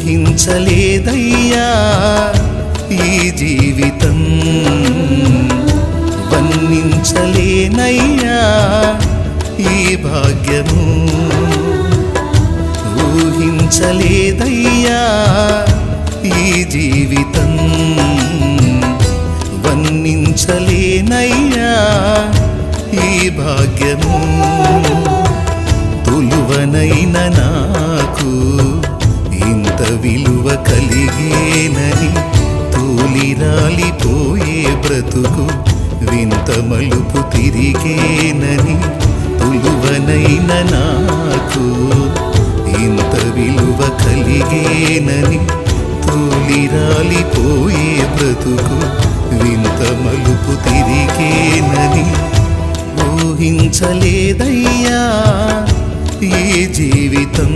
ఊహించలేదయ్యా ఈ జీవితం, వర్ణించలేనయ్యా ఈ భాగ్యము. ఊహించలేదయ్యా ఈ జీవితం, వర్ణించలేనయ్యా ఈ భాగ్యము. తులువనైన నాకు ఇంత విలువ కలిగేనని, తూలిరాలిపోయే బ్రతుకు వింత మలుపు తిరిగేనని. తులువనైన నాకు ఇంత విలువ కలిగేనని, తూలిరాలిపోయే బ్రతుకు వింత మలుపు తిరిగేనని. ఊహించలేదయ్యా ఈ జీవితం.